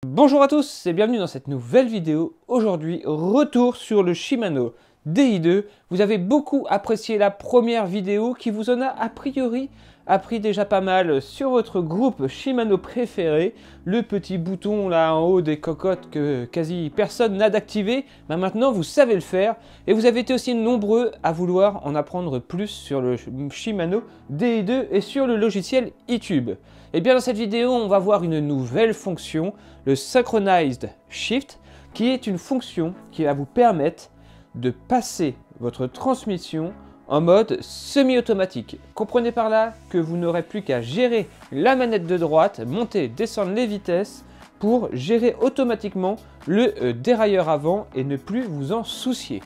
Bonjour à tous et bienvenue dans cette nouvelle vidéo. Aujourd'hui, retour sur le Shimano DI2. Vous avez beaucoup apprécié la première vidéo qui vous en a priori appris déjà pas mal sur votre groupe Shimano préféré. Le petit bouton là en haut des cocottes que quasi personne n'a d'activer. Maintenant, vous savez le faire. Et vous avez été aussi nombreux à vouloir en apprendre plus sur le Shimano DI2 et sur le logiciel eTube. Et bien dans cette vidéo, on va voir une nouvelle fonction, le Synchronized Shift, qui est une fonction qui va vous permettre de passer votre transmission en mode semi-automatique. Comprenez par là que vous n'aurez plus qu'à gérer la manette de droite, monter, descendre les vitesses pour gérer automatiquement le dérailleur avant et ne plus vous en soucier.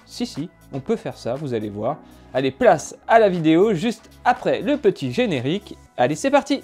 Si, on peut faire ça, vous allez voir. Allez, place à la vidéo juste après le petit générique. Allez, c'est parti!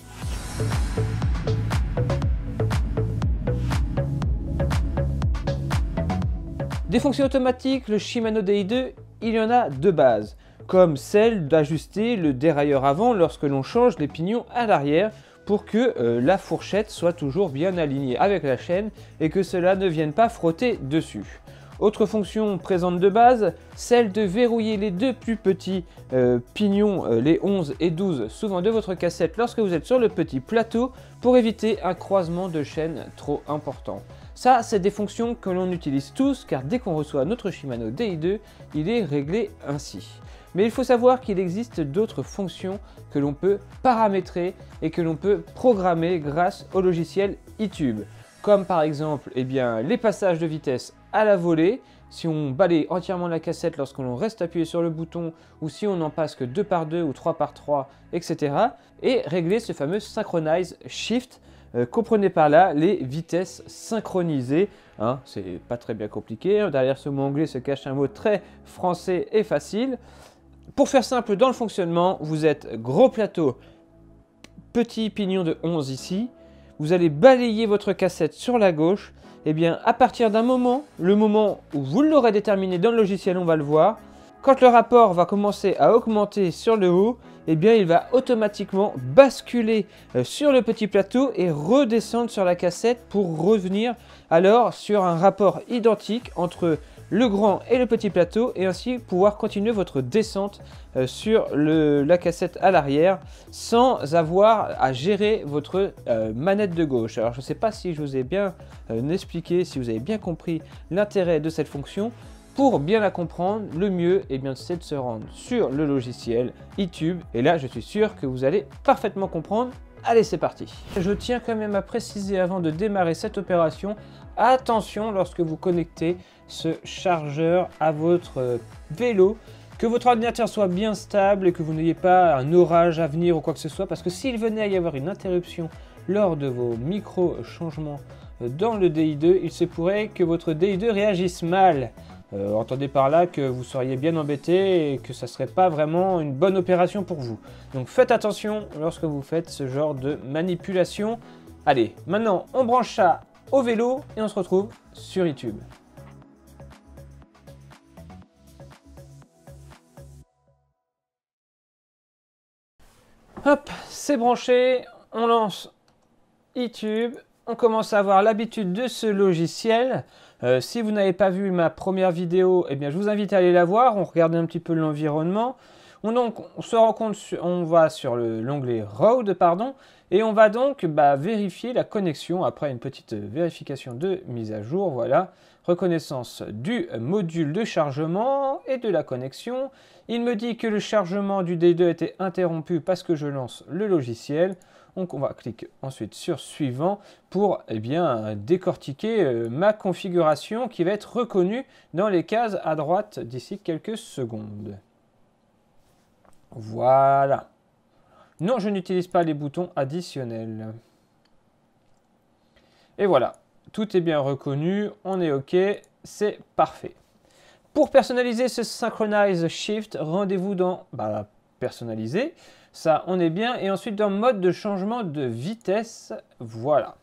Des fonctions automatiques, le Shimano DI2, il y en a de base, comme celle d'ajuster le dérailleur avant lorsque l'on change les pignons à l'arrière pour que la fourchette soit toujours bien alignée avec la chaîne et que cela ne vienne pas frotter dessus. Autre fonction présente de base, celle de verrouiller les deux plus petits pignons, les 11 et 12, souvent de votre cassette lorsque vous êtes sur le petit plateau pour éviter un croisement de chaînes trop important. Ça, c'est des fonctions que l'on utilise tous car dès qu'on reçoit notre Shimano DI2, il est réglé ainsi. Mais il faut savoir qu'il existe d'autres fonctions que l'on peut paramétrer et que l'on peut programmer grâce au logiciel eTube. Comme par exemple les passages de vitesse à la volée, si on balaye entièrement la cassette lorsque l'on reste appuyé sur le bouton ou si on n'en passe que 2 par 2 ou 3 par 3, etc. Et régler ce fameux Synchronize Shift. Comprenez par là les vitesses synchronisées. C'est pas très bien compliqué. Derrière ce mot anglais se cache un mot très français et facile. Pour faire simple dans le fonctionnement, vous êtes gros plateau, petit pignon de 11 ici. Vous allez balayer votre cassette sur la gauche. Et bien, à partir d'un moment, le moment où vous l'aurez déterminé dans le logiciel, on va le voir, quand le rapport va commencer à augmenter sur le haut, eh bien, il va automatiquement basculer sur le petit plateau et redescendre sur la cassette pour revenir alors sur un rapport identique entre le grand et le petit plateau et ainsi pouvoir continuer votre descente sur la cassette à l'arrière sans avoir à gérer votre manette de gauche. Alors je ne sais pas si je vous ai bien expliqué, si vous avez bien compris l'intérêt de cette fonction. Pour bien la comprendre, le mieux c'est de se rendre sur le logiciel eTube et là je suis sûr que vous allez parfaitement comprendre. Allez, c'est parti. Je tiens quand même à préciser avant de démarrer cette opération, attention lorsque vous connectez ce chargeur à votre vélo, que votre ordinateur soit bien stable et que vous n'ayez pas un orage à venir ou quoi que ce soit, parce que s'il venait à y avoir une interruption lors de vos micro-changements dans le DI2, il se pourrait que votre DI2 réagisse mal. Entendez par là que vous seriez bien embêté et que ça ne serait pas vraiment une bonne opération pour vous. Donc faites attention lorsque vous faites ce genre de manipulation. Allez, maintenant on branche ça au vélo et on se retrouve sur YouTube. Hop, c'est branché, on lance eTube, on commence à avoir l'habitude de ce logiciel. Si vous n'avez pas vu ma première vidéo, je vous invite à aller la voir, on regarde un petit peu l'environnement. On se rend compte, on va sur l'onglet Road, et on va donc vérifier la connexion après une petite vérification de mise à jour. Voilà, reconnaissance du module de chargement et de la connexion. Il me dit que le chargement du DI2 a été interrompu parce que je lance le logiciel. Donc on va cliquer ensuite sur suivant pour décortiquer ma configuration qui va être reconnue dans les cases à droite d'ici quelques secondes. Voilà. Non, je n'utilise pas les boutons additionnels. Et voilà, tout est bien reconnu, on est OK, c'est parfait. Pour personnaliser ce Synchronize Shift, rendez-vous dans personnaliser. Ça, on est bien. Et ensuite, dans mode de changement de vitesse, voilà.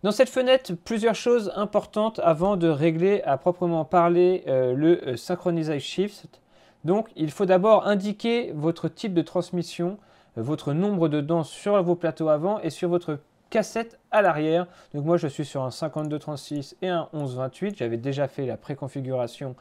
Dans cette fenêtre, plusieurs choses importantes avant de régler à proprement parler le Synchronize Shift. Donc, il faut d'abord indiquer votre type de transmission, votre nombre de dents sur vos plateaux avant et sur votre cassette à l'arrière. Donc moi je suis sur un 52-36 et un 11-28. J'avais déjà fait la préconfiguration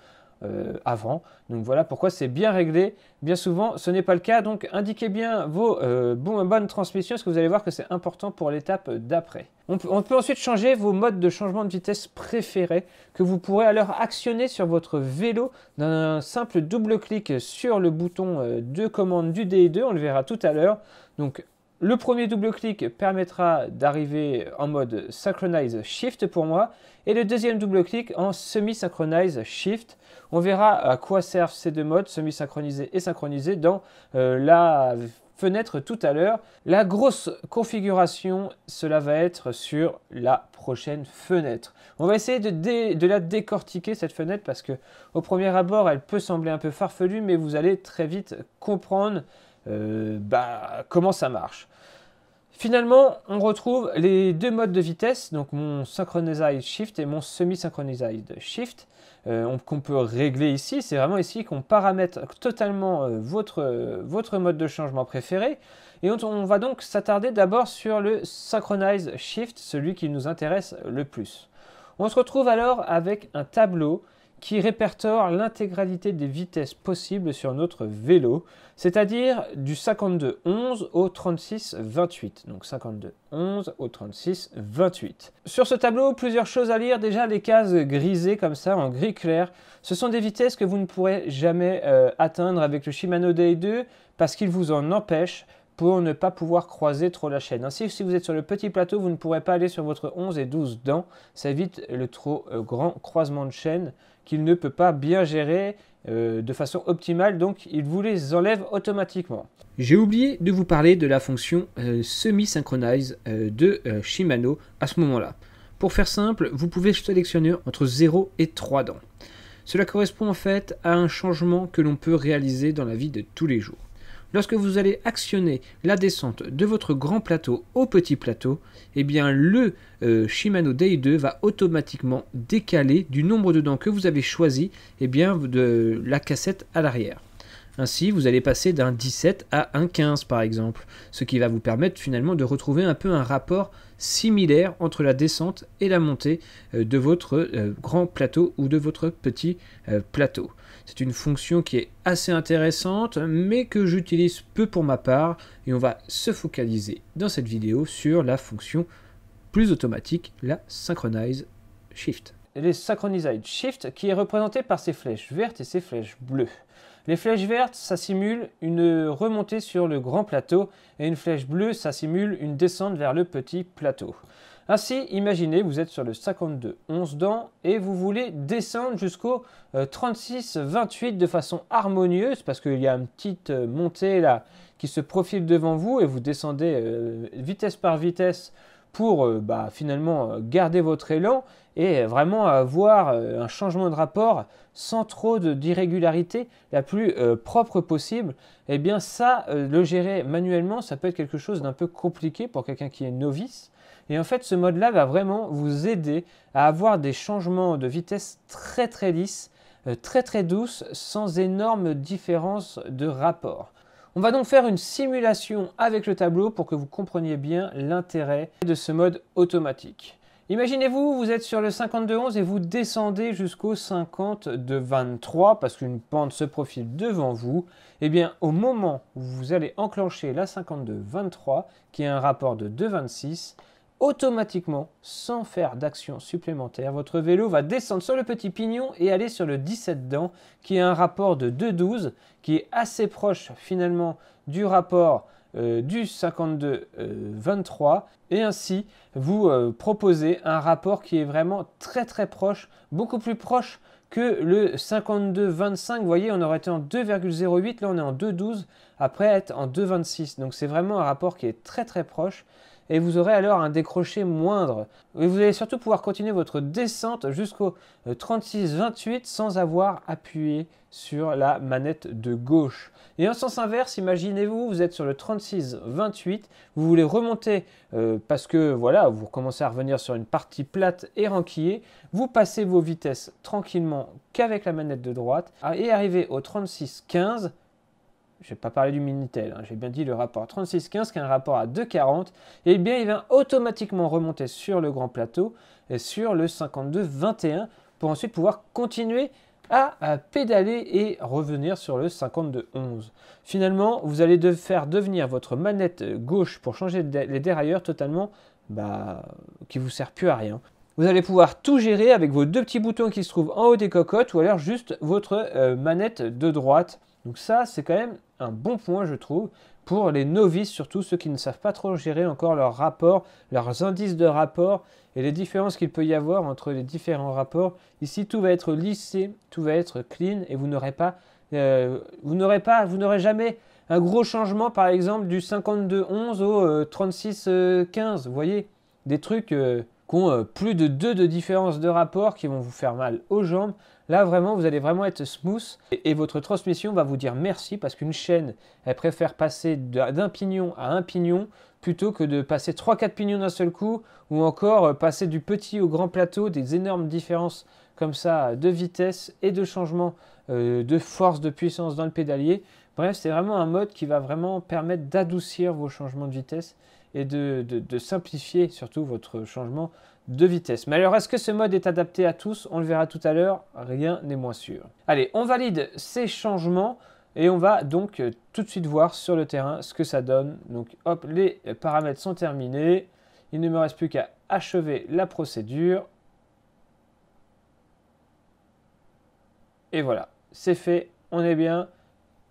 avant. Donc voilà pourquoi c'est bien réglé. Bien souvent ce n'est pas le cas. Donc indiquez bien vos bonnes transmissions parce que vous allez voir que c'est important pour l'étape d'après. On peut ensuite changer vos modes de changement de vitesse préférés que vous pourrez alors actionner sur votre vélo d'un simple double clic sur le bouton de commande du DI2. On le verra tout à l'heure. Donc le premier double clic permettra d'arriver en mode Synchronize Shift pour moi et le deuxième double clic en Semi-Synchronize Shift. On verra à quoi servent ces deux modes, semi-synchronisé et synchronisé, dans la fenêtre tout à l'heure. La grosse configuration, cela va être sur la prochaine fenêtre. On va essayer de la décortiquer cette fenêtre parce que au premier abord, elle peut sembler un peu farfelue, mais vous allez très vite comprendre comment ça marche. Finalement, on retrouve les deux modes de vitesse, donc mon Synchronized Shift et mon Semi-Synchronized Shift, qu'on peut régler ici. C'est vraiment ici qu'on paramètre totalement votre mode de changement préféré. Et on va donc s'attarder d'abord sur le Synchronized Shift, celui qui nous intéresse le plus. On se retrouve alors avec un tableau qui répertoire l'intégralité des vitesses possibles sur notre vélo, c'est-à-dire du 52-11 au 36-28. Donc 52-11 au 36-28. Sur ce tableau, plusieurs choses à lire. Déjà, les cases grisées comme ça, en gris clair, ce sont des vitesses que vous ne pourrez jamais atteindre avec le Shimano DI2 parce qu'il vous en empêche pour ne pas pouvoir croiser trop la chaîne. Ainsi, si vous êtes sur le petit plateau, vous ne pourrez pas aller sur votre 11 et 12 dents. Ça évite le trop grand croisement de chaîne qu'il ne peut pas bien gérer de façon optimale, donc il vous les enlève automatiquement. J'ai oublié de vous parler de la fonction semi-synchronize de Shimano à ce moment-là. Pour faire simple, vous pouvez sélectionner entre 0 et 3 dents. Cela correspond en fait à un changement que l'on peut réaliser dans la vie de tous les jours. Lorsque vous allez actionner la descente de votre grand plateau au petit plateau, eh bien le Shimano DI2 va automatiquement décaler du nombre de dents que vous avez choisi de la cassette à l'arrière. Ainsi, vous allez passer d'un 17 à un 15 par exemple, ce qui va vous permettre finalement de retrouver un peu un rapport similaire entre la descente et la montée de votre grand plateau ou de votre petit plateau. C'est une fonction qui est assez intéressante, mais que j'utilise peu pour ma part, et on va se focaliser dans cette vidéo sur la fonction plus automatique, la Synchronize Shift. Les Synchronized Shift qui est représenté par ces flèches vertes et ces flèches bleues. Les flèches vertes, ça simule une remontée sur le grand plateau, et une flèche bleue, ça simule une descente vers le petit plateau. Ainsi, imaginez, vous êtes sur le 52-11 dents et vous voulez descendre jusqu'au 36-28 de façon harmonieuse parce qu'il y a une petite montée là qui se profile devant vous et vous descendez vitesse par vitesse pour finalement garder votre élan et vraiment avoir un changement de rapport sans trop d'irrégularité, la plus propre possible. Eh bien ça, le gérer manuellement, ça peut être quelque chose d'un peu compliqué pour quelqu'un qui est novice. Et en fait, ce mode-là va vraiment vous aider à avoir des changements de vitesse très très lisses, très très douces, sans énorme différence de rapport. On va donc faire une simulation avec le tableau pour que vous compreniez bien l'intérêt de ce mode automatique. Imaginez-vous, vous êtes sur le 52-11 et vous descendez jusqu'au 50-23 parce qu'une pente se profile devant vous. Eh bien, au moment où vous allez enclencher la 52-23, qui a un rapport de 2,26, automatiquement, sans faire d'action supplémentaire, votre vélo va descendre sur le petit pignon et aller sur le 17 dents, qui a un rapport de 2,12, qui est assez proche finalement du rapport du 52-23, et ainsi vous proposez un rapport qui est vraiment très très proche, beaucoup plus proche que le 52-25. Vous voyez, on aurait été en 2,08, là on est en 2,12, après être en 2,26. Donc c'est vraiment un rapport qui est très très proche. Et vous aurez alors un décroché moindre. Et vous allez surtout pouvoir continuer votre descente jusqu'au 36-28 sans avoir appuyé sur la manette de gauche. Et en sens inverse, imaginez-vous, vous êtes sur le 36-28, vous voulez remonter parce que voilà, vous commencez à revenir sur une partie plate et ranquillée, vous passez vos vitesses tranquillement qu'avec la manette de droite et arrivez au 36-15. je n'ai pas parlé du Minitel, hein, j'ai bien dit le rapport 3615 qui a un rapport à 2,40, et bien il va automatiquement remonter sur le grand plateau et sur le 52,21 pour ensuite pouvoir continuer à pédaler et revenir sur le 52,11. Finalement, vous allez faire devenir votre manette gauche pour changer les dérailleurs totalement qui ne vous sert plus à rien. Vous allez pouvoir tout gérer avec vos deux petits boutons qui se trouvent en haut des cocottes ou alors juste votre manette de droite. Donc ça, c'est quand même un bon point, je trouve, pour les novices, surtout ceux qui ne savent pas trop gérer encore leurs rapports, leurs indices de rapport et les différences qu'il peut y avoir entre les différents rapports. Ici, tout va être lissé, tout va être clean et vous n'aurez jamais un gros changement, par exemple, du 52,11 au 36,15. Vous voyez, des trucs qui ont plus de 2 de différence de rapport qui vont vous faire mal aux jambes. Là, vraiment, vous allez vraiment être smooth et votre transmission va vous dire merci parce qu'une chaîne, elle préfère passer d'un pignon à un pignon plutôt que de passer 3-4 pignons d'un seul coup ou encore passer du petit au grand plateau, des énormes différences comme ça de vitesse et de changement de force, de puissance dans le pédalier. Bref, c'est vraiment un mode qui va vraiment permettre d'adoucir vos changements de vitesse et de simplifier surtout votre changement de vitesse. Mais alors, est-ce que ce mode est adapté à tous? On le verra tout à l'heure, rien n'est moins sûr. Allez, on valide ces changements et on va donc tout de suite voir sur le terrain ce que ça donne. Donc hop, les paramètres sont terminés. Il ne me reste plus qu'à achever la procédure. Et voilà, c'est fait, on est bien.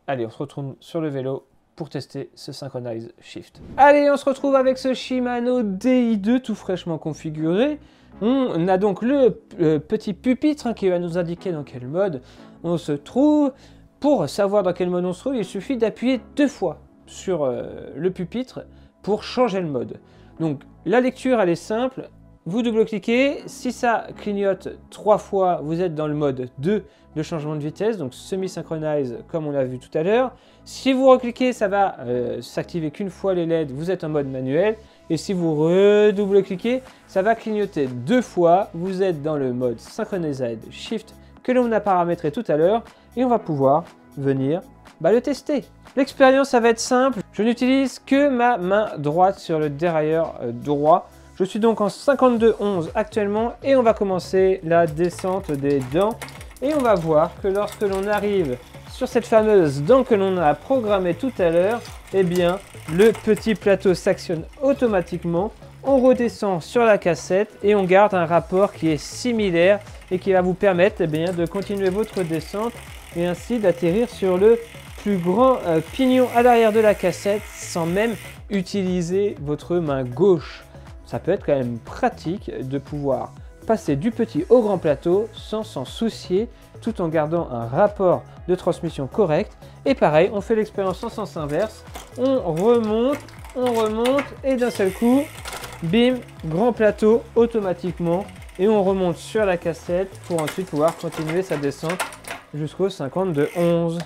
Allez, on se retrouve sur le vélo pour tester ce Synchronize Shift. Allez, on se retrouve avec ce Shimano DI2 tout fraîchement configuré. On a donc le petit pupitre qui va nous indiquer dans quel mode on se trouve. Pour savoir dans quel mode on se trouve, il suffit d'appuyer 2 fois sur le pupitre pour changer le mode. Donc la lecture, elle est simple. Vous double-cliquez, si ça clignote 3 fois, vous êtes dans le mode 2 de changement de vitesse, donc semi-synchronize comme on l'a vu tout à l'heure. Si vous recliquez, ça va s'activer qu'une fois les LED, vous êtes en mode manuel. Et si vous redouble-cliquez, ça va clignoter 2 fois, vous êtes dans le mode Synchronized Shift que l'on a paramétré tout à l'heure. Et on va pouvoir venir le tester. L'expérience, ça va être simple. Je n'utilise que ma main droite sur le dérailleur droit. Je suis donc en 52,11 actuellement et on va commencer la descente des dents. Et on va voir que lorsque l'on arrive sur cette fameuse dent que l'on a programmée tout à l'heure, eh bien, le petit plateau s'actionne automatiquement. On redescend sur la cassette et on garde un rapport qui est similaire et qui va vous permettre de continuer votre descente et ainsi d'atterrir sur le plus grand pignon à l'arrière de la cassette sans même utiliser votre main gauche. Ça peut être quand même pratique de pouvoir passer du petit au grand plateau sans s'en soucier tout en gardant un rapport de transmission correct. Et pareil, on fait l'expérience en sens inverse. On remonte et d'un seul coup, bim, grand plateau automatiquement et on remonte sur la cassette pour ensuite pouvoir continuer sa descente jusqu'au 52,11.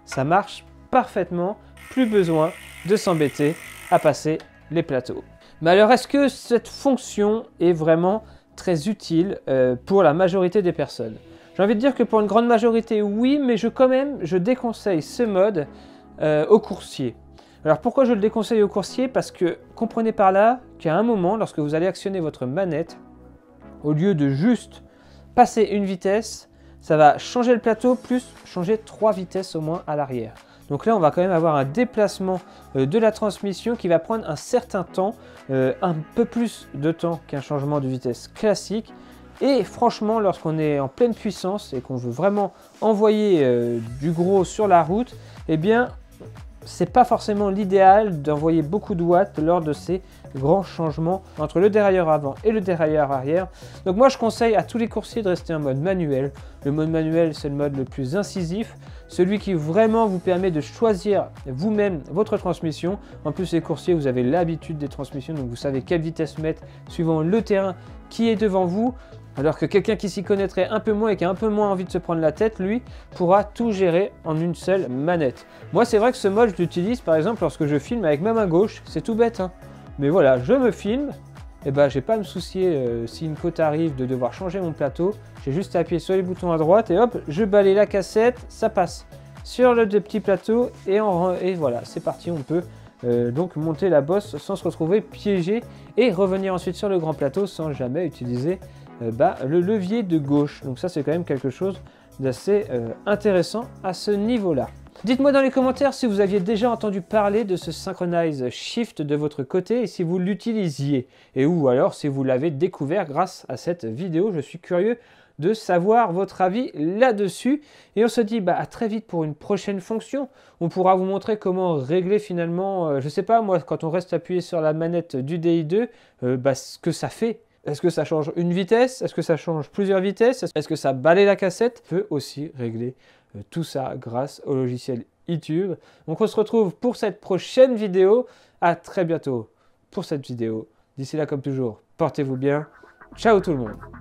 Ça marche parfaitement, plus besoin de s'embêter à passer les plateaux. Mais alors, est-ce que cette fonction est vraiment très utile pour la majorité des personnes? J'ai envie de dire que pour une grande majorité, oui, mais je déconseille ce mode aux coursiers. Alors pourquoi je le déconseille aux coursiers? Parce que comprenez par là qu'à un moment, lorsque vous allez actionner votre manette, au lieu de juste passer une vitesse, ça va changer le plateau plus changer 3 vitesses au moins à l'arrière. Donc là, on va quand même avoir un déplacement de la transmission qui va prendre un certain temps, un peu plus de temps qu'un changement de vitesse classique. Et franchement, lorsqu'on est en pleine puissance et qu'on veut vraiment envoyer du gros sur la route, eh bien, c'est pas forcément l'idéal d'envoyer beaucoup de watts lors de ces grands changements entre le dérailleur avant et le dérailleur arrière. Donc moi, je conseille à tous les coursiers de rester en mode manuel. Le mode manuel, c'est le mode le plus incisif, celui qui vraiment vous permet de choisir vous-même votre transmission. En plus, les coursiers, vous avez l'habitude des transmissions, donc vous savez quelle vitesse mettre suivant le terrain qui est devant vous. Alors que quelqu'un qui s'y connaîtrait un peu moins et qui a un peu moins envie de se prendre la tête, lui, pourra tout gérer en une seule manette. Moi, c'est vrai que ce mode, je l'utilise par exemple lorsque je filme avec ma main gauche. C'est tout bête, hein. Mais voilà, je me filme, et j'ai pas à me soucier si une côte arrive de devoir changer mon plateau. J'ai juste à appuyer sur les boutons à droite et hop, je balaye la cassette, ça passe. sur le petit plateau et voilà, c'est parti, on peut donc monter la bosse sans se retrouver piégé et revenir ensuite sur le grand plateau sans jamais utiliser le levier de gauche. Donc ça c'est quand même quelque chose d'assez intéressant à ce niveau-là. Dites-moi dans les commentaires si vous aviez déjà entendu parler de ce Synchronize Shift de votre côté et si vous l'utilisiez, et ou alors si vous l'avez découvert grâce à cette vidéo. Je suis curieux de savoir votre avis là-dessus. Et on se dit à très vite pour une prochaine fonction. On pourra vous montrer comment régler finalement, je sais pas moi, quand on reste appuyé sur la manette du DI2, ce que ça fait. Est-ce que ça change une vitesse? Est-ce que ça change plusieurs vitesses? Est-ce que ça balaye la cassette? On peut aussi régler tout ça grâce au logiciel iTube. Donc on se retrouve pour cette prochaine vidéo. À très bientôt pour cette vidéo. D'ici là, comme toujours, portez-vous bien. Ciao tout le monde.